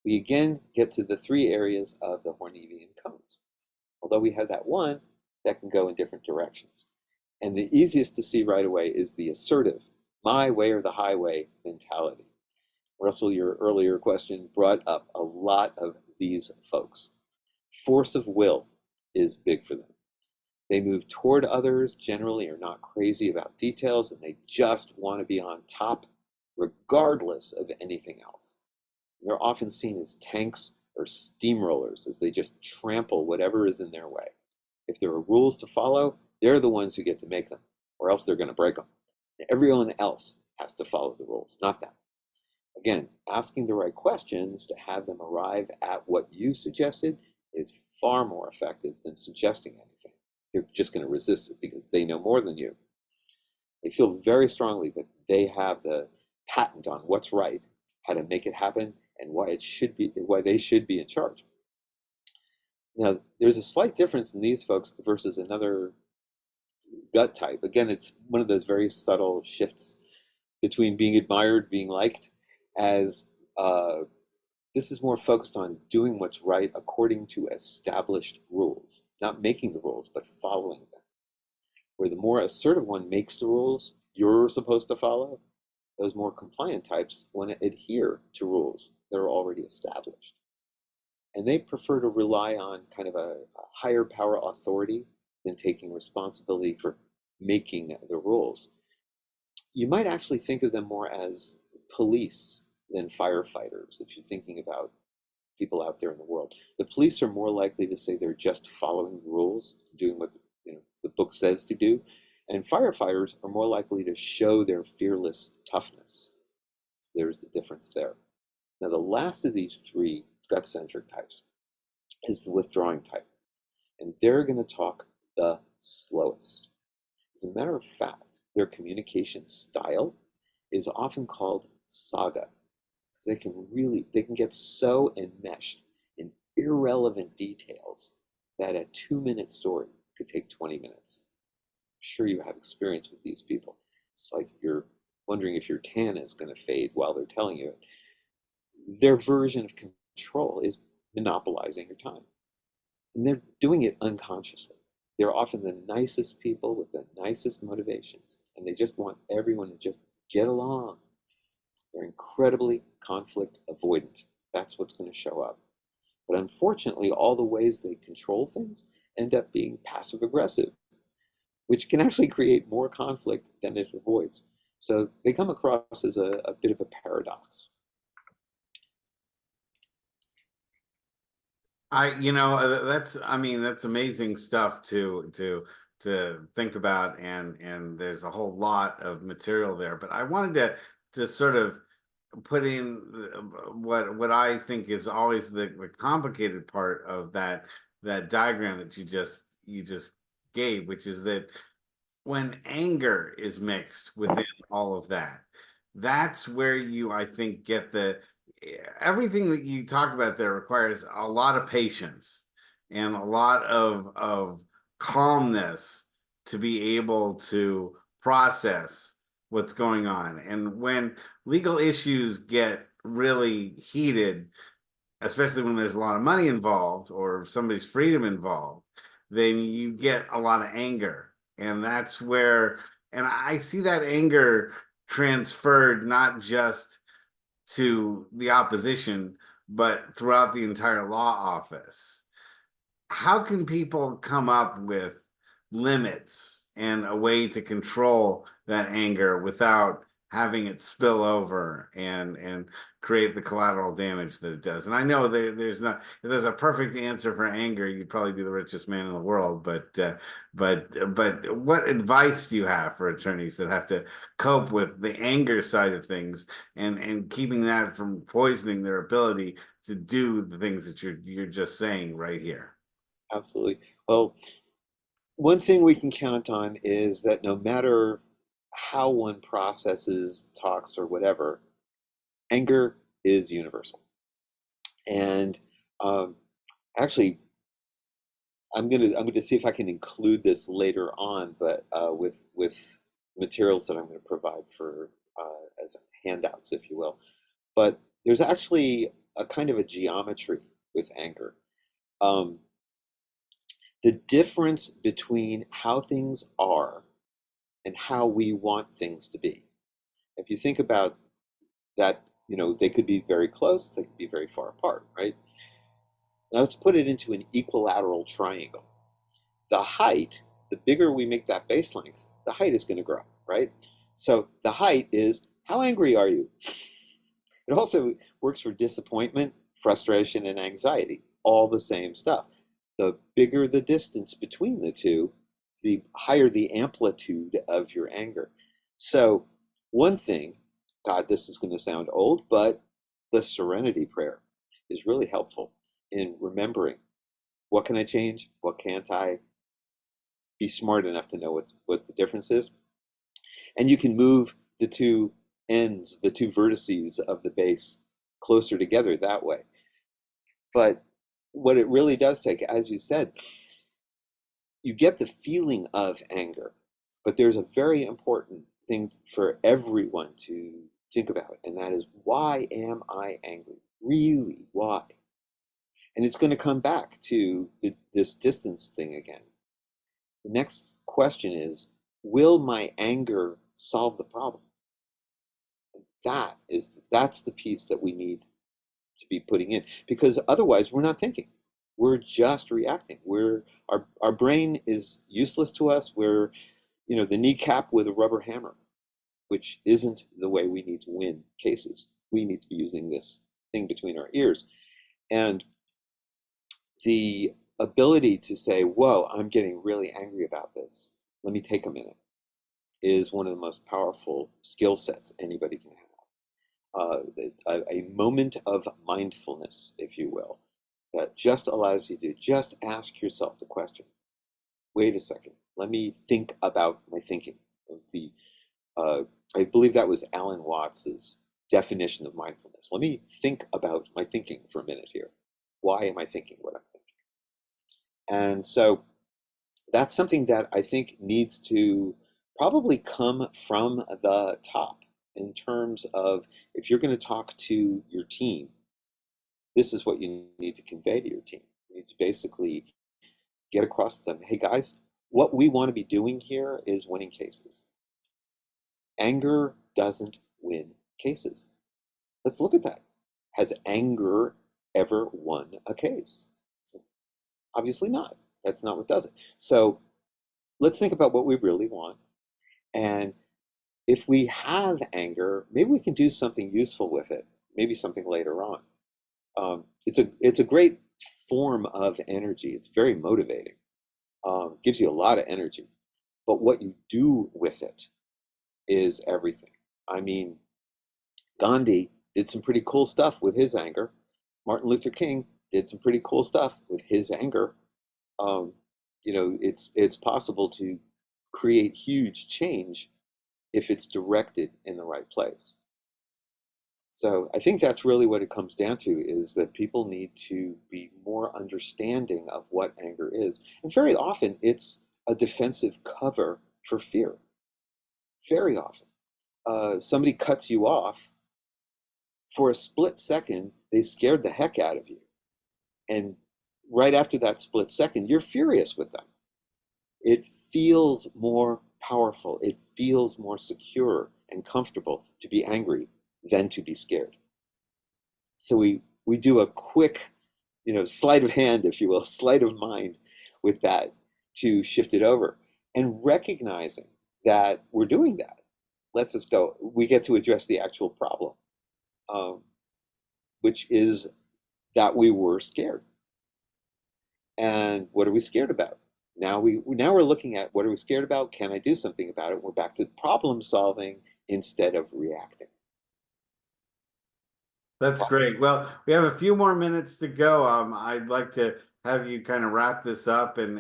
We again get to the three areas of the Hornevian cones. Although we have that one that can go in different directions. And the easiest to see right away is the assertive, my way or the highway mentality. Russell, your earlier question brought up a lot of these folks. Force of will is big for them. They move toward others, generally are not crazy about details, and they just want to be on top regardless of anything else. They're often seen as tanks or steamrollers as they just trample whatever is in their way. If there are rules to follow, they're the ones who get to make them, or else they're going to break them. Everyone else has to follow the rules, not them. Again, asking the right questions to have them arrive at what you suggested is far more effective than suggesting anything. They're just going to resist it because they know more than you. They feel very strongly that they have the patent on what's right, how to make it happen, and why they should be in charge. Now, there's a slight difference in these folks versus another gut type. Again, it's one of those very subtle shifts between being admired, being liked, as this is more focused on doing what's right according to established rules, not making the rules, but following them. Where the more assertive one makes the rules you're supposed to follow, those more compliant types want to adhere to rules that are already established. And they prefer to rely on kind of a higher power authority than taking responsibility for making the rules. You might actually think of them more as police than firefighters if you're thinking about people out there in the world. The police are more likely to say they're just following the rules, doing what the book says to do, and firefighters are more likely to show their fearless toughness. So there's the difference there. Now, the last of these three gut-centric types is the withdrawing type, and they're going to talk the slowest. As a matter of fact, their communication style is often called saga, because they can get so enmeshed in irrelevant details that a 2-minute story could take 20 minutes. I'm sure you have experience with these people. It's like you're wondering if your tan is going to fade while they're telling you it. Their version of control is monopolizing your time. And they're doing it unconsciously. They're often the nicest people with the nicest motivations, and they just want everyone to just get along. They're incredibly conflict avoidant. That's what's going to show up. But unfortunately, all the ways they control things end up being passive aggressive, which can actually create more conflict than it avoids. So they come across as a bit of a paradox. That's amazing stuff to think about, and there's a whole lot of material there. But I wanted to sort of put in what I think is always the complicated part of that diagram that you just gave, which is that when anger is mixed within all of that, that's where you, I think, get everything that you talk about there requires a lot of patience and a lot of calmness to be able to process what's going on. And when legal issues get really heated, especially when there's a lot of money involved or somebody's freedom involved, then you get a lot of anger. And that's where, and I see that anger transferred not just to the opposition, but throughout the entire law office. How can people come up with limits and a way to control that anger without having it spill over and create the collateral damage that it does? And I know there's not, if there's a perfect answer for anger, you'd probably be the richest man in the world. But what advice do you have for attorneys that have to cope with the anger side of things and keeping that from poisoning their ability to do the things that you're just saying right here? Absolutely. Well, one thing we can count on is that no matter how one processes, talks, or whatever, anger is universal. And actually, I'm gonna see if I can include this later on, but with materials that I'm going to provide for as handouts, if you will. But there's actually a kind of a geometry with anger. The difference between how things are and how we want things to be. If you think about that, they could be very close, they could be very far apart, right? Now let's put it into an equilateral triangle. The height, the bigger we make that base length, the height is going to grow, right? So the height is, how angry are you? It also works for disappointment, frustration, and anxiety, all the same stuff. The bigger the distance between the two, the higher the amplitude of your anger. So one thing God, this is going to sound old, but the serenity prayer is really helpful in remembering, what can I change? What can't I? Be smart enough to know what the difference is. And you can move the two ends, the two vertices of the base closer together that way. But what it really does take, as you said, you get the feeling of anger, but there's a very important thing for everyone to think about, and that is, why am I angry? Really, why? And it's going to come back to this distance thing again. The next question is, will my anger solve the problem? That's the piece that we need to be putting in, because otherwise we're not thinking. We're just reacting. Our brain is useless to us. We're, the kneecap with a rubber hammer, which isn't the way we need to win cases. We need to be using this thing between our ears. And the ability to say, whoa, I'm getting really angry about this. Let me take a minute, is one of the most powerful skill sets anybody can have. A moment of mindfulness, if you will, that just allows you to just ask yourself the question, wait a second, let me think about my thinking. It was I believe that was Alan Watts's definition of mindfulness. Let me think about my thinking for a minute here. Why am I thinking what I'm thinking? And so that's something that I think needs to probably come from the top, in terms of, if you're going to talk to your team, this is what you need to convey to your team. You need to basically get across to them, hey guys, what we want to be doing here is winning cases. Anger doesn't win cases. Let's look at that. Has anger ever won a case? Obviously not. That's not what does it. So let's think about what we really want. And if we have anger, maybe we can do something useful with it, maybe something later on. It's a great form of energy. It's very motivating. Gives you a lot of energy. But what you do with it is everything. I mean, Gandhi did some pretty cool stuff with his anger. Martin Luther King did some pretty cool stuff with his anger. It's possible to create huge change if it's directed in the right place. So I think that's really what it comes down to, is that people need to be more understanding of what anger is. And very often it's a defensive cover for fear. Very often. Somebody cuts you off. For a split second, they scared the heck out of you. And right after that split second, you're furious with them. It feels more powerful. It feels more secure and comfortable to be angry than to be scared. So we do a quick, sleight of hand, if you will, sleight of mind with that, to shift it over. And recognizing that we're doing that lets us go. We get to address the actual problem, which is that we were scared. And what are we scared about? Now we're looking at, what are we scared about? Can I do something about it? We're back to problem solving instead of reacting. That's great. Well, we have a few more minutes to go. I'd like to have you kind of wrap this up and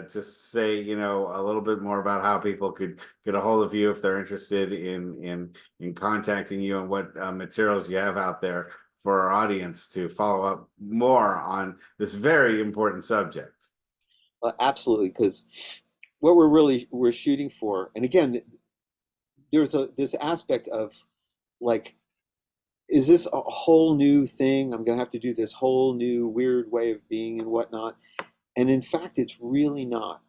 just say, a little bit more about how people could get a hold of you if they're interested in contacting you, and what materials you have out there for our audience to follow up more on this very important subject. Absolutely, because what we're shooting for, and again, there's this aspect of, like, is this a whole new thing? I'm going to have to do this whole new weird way of being and whatnot. And in fact, it's really not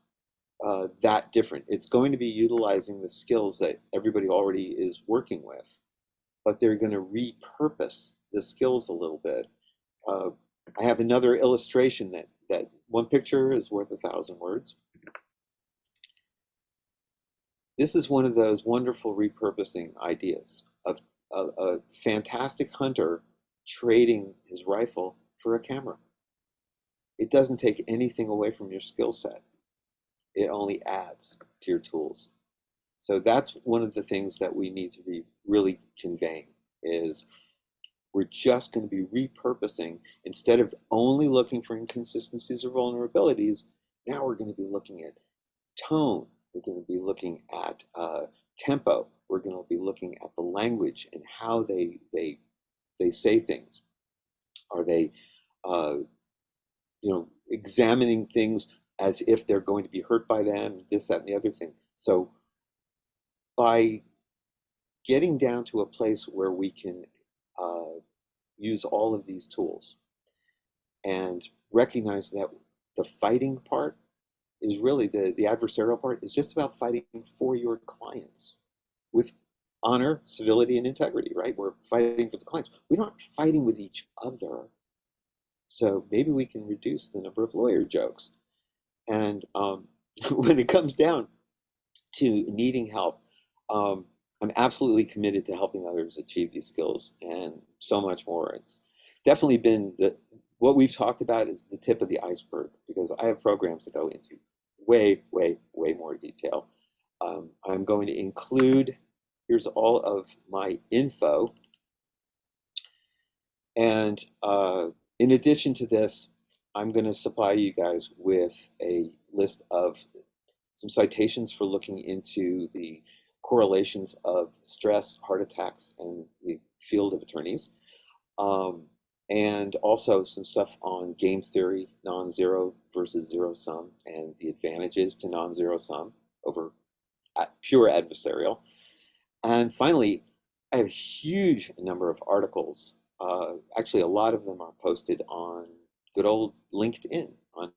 that different. It's going to be utilizing the skills that everybody already is working with, but they're going to repurpose the skills a little bit. I have another illustration that one picture is worth 1,000 words. This is one of those wonderful repurposing ideas of a fantastic hunter trading his rifle for a camera. It doesn't take anything away from your skill set. It only adds to your tools. So that's one of the things that we need to be really conveying is we're just going to be repurposing instead of only looking for inconsistencies or vulnerabilities. Now we're going to be looking at tone. We're going to be looking at tempo. We're going to be looking at the language and how they say things. Are they, examining things as if they're going to be hurt by them? This, that, and the other thing. So by getting down to a place where we can use all of these tools and recognize that the fighting part is really the adversarial part is just about fighting for your clients with honor, civility, and integrity, right? We're fighting for the clients. We're not fighting with each other. So maybe we can reduce the number of lawyer jokes. And when it comes down to needing help, I'm absolutely committed to helping others achieve these skills and so much more. It's definitely been what we've talked about is the tip of the iceberg, because I have programs that go into way, way, way more detail. I'm going to include, here's all of my info. And in addition to this, I'm going to supply you guys with a list of some citations for looking into the correlations of stress, heart attacks, and the field of attorneys. And also some stuff on game theory, non-zero versus zero sum, and the advantages to non-zero sum over pure adversarial. And finally, I have a huge number of articles. Actually, a lot of them are posted on good old LinkedIn on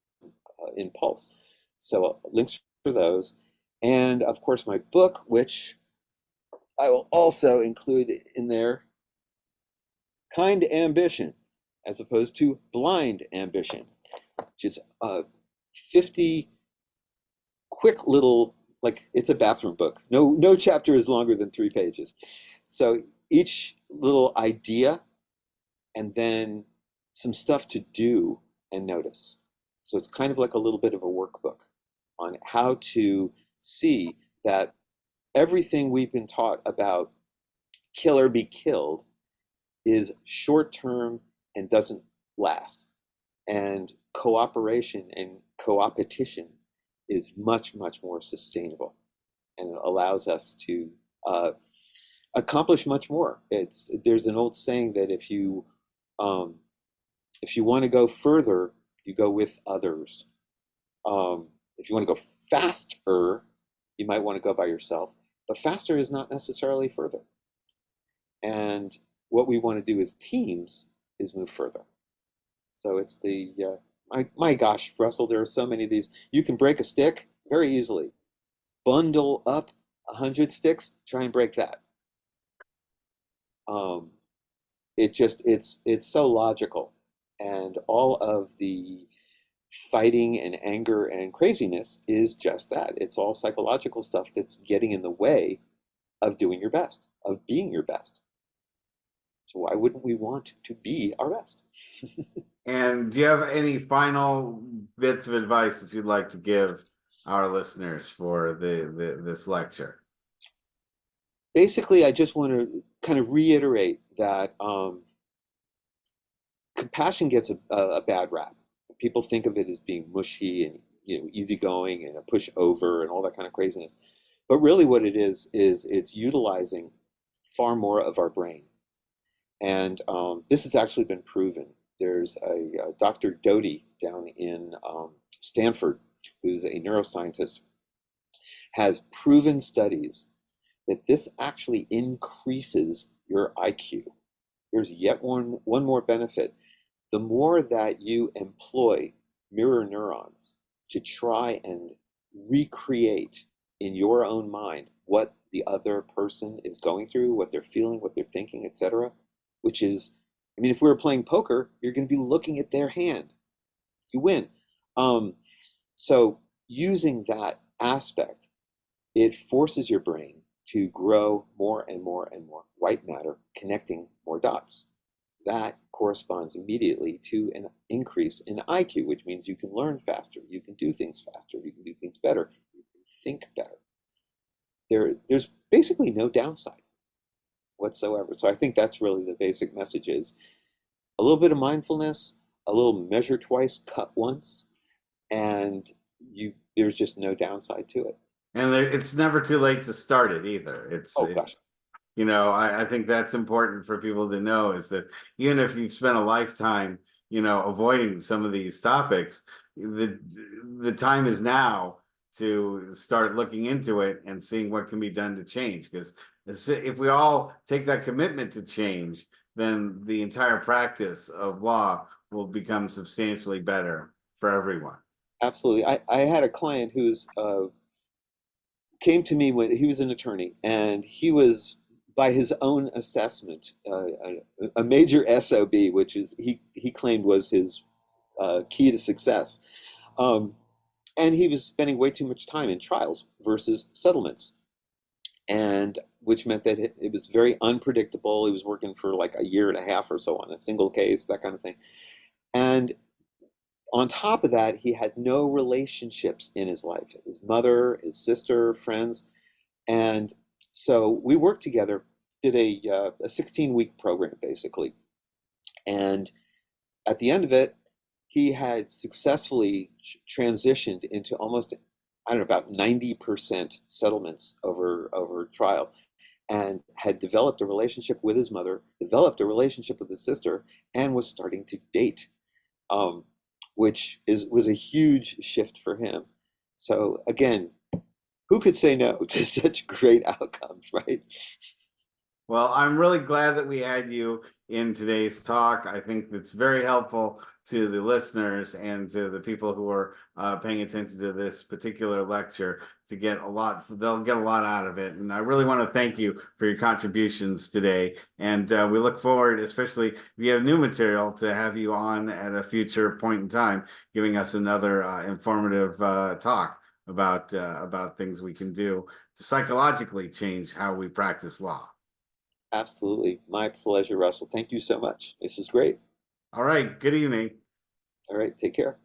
Impulse. So links for those. And of course, my book, which I will also include in there, Kind Ambition, as opposed to Blind Ambition, which is 50 quick little, like it's a bathroom book. No chapter is longer than 3 pages. So each little idea and then some stuff to do and notice. So it's kind of like a little bit of a workbook on how to see that everything we've been taught about kill or be killed is short-term and doesn't last. And cooperation and co-opetition is much, much more sustainable and allows us to accomplish much more. There's an old saying that if you want to go further, you go with others. If you want to go faster, you might want to go by yourself, but faster is not necessarily further. And what we want to do as teams is move further. So it's the, my gosh, Russell, there are so many of these. You can break a stick very easily. Bundle up 100 sticks, try and break that. It's so logical. And all of the fighting and anger and craziness is just that. It's all psychological stuff that's getting in the way of doing your best, of being your best. So why wouldn't we want to be our best? And do you have any final bits of advice that you'd like to give our listeners for this lecture? Basically, I just want to kind of reiterate that compassion gets a bad rap. People think of it as being mushy and easygoing and a pushover and all that kind of craziness. But really what it is it's utilizing far more of our brain. And this has actually been proven. There's a Dr. Doty down in Stanford, who's a neuroscientist, has proven studies that this actually increases your IQ. Here's yet one more benefit. The more that you employ mirror neurons to try and recreate in your own mind what the other person is going through, what they're feeling, what they're thinking, etc., which is, I mean, if we were playing poker, you're going to be looking at their hand. You win. So using that aspect, it forces your brain to grow more and more and more white matter, connecting more dots. That corresponds immediately to an increase in IQ, which means you can learn faster, you can do things faster, you can do things better, you can think better. there's basically no downside whatsoever. So I think that's really the basic message is a little bit of mindfulness, a little measure twice, cut once, and there's just no downside to it. And it's never too late to start it either. Oh gosh. You know, I think that's important for people to know, is that even if you've spent a lifetime, you know, avoiding some of these topics, the time is now to start looking into it and seeing what can be done to change. Because if we all take that commitment to change, then the entire practice of law will become substantially better for everyone. Absolutely. I had a client who's came to me when he was an attorney, and he was, by his own assessment, a major SOB, which is he claimed was his key to success. And he was spending way too much time in trials versus settlements, and which meant that it was very unpredictable. He was working for like a year and a half or so on a single case, that kind of thing. And on top of that, he had no relationships in his life, his mother, his sister, friends. And so we worked together, did a 16-week program, basically. And at the end of it, he had successfully transitioned into almost, I don't know, about 90% settlements over trial, and had developed a relationship with his mother, developed a relationship with his sister, and was starting to date. Which was a huge shift for him. So again, who could say no to such great outcomes, right? Well, I'm really glad that we had you in today's talk. I think it's very helpful to the listeners and to the people who are paying attention to this particular lecture to get a lot. They'll get a lot out of it. And I really want to thank you for your contributions today. And we look forward, especially if you have new material, to have you on at a future point in time, giving us another informative talk about things we can do to psychologically change how we practice law. Absolutely. My pleasure, Russell. Thank you so much. This was great. All right. Good evening. All right. Take care.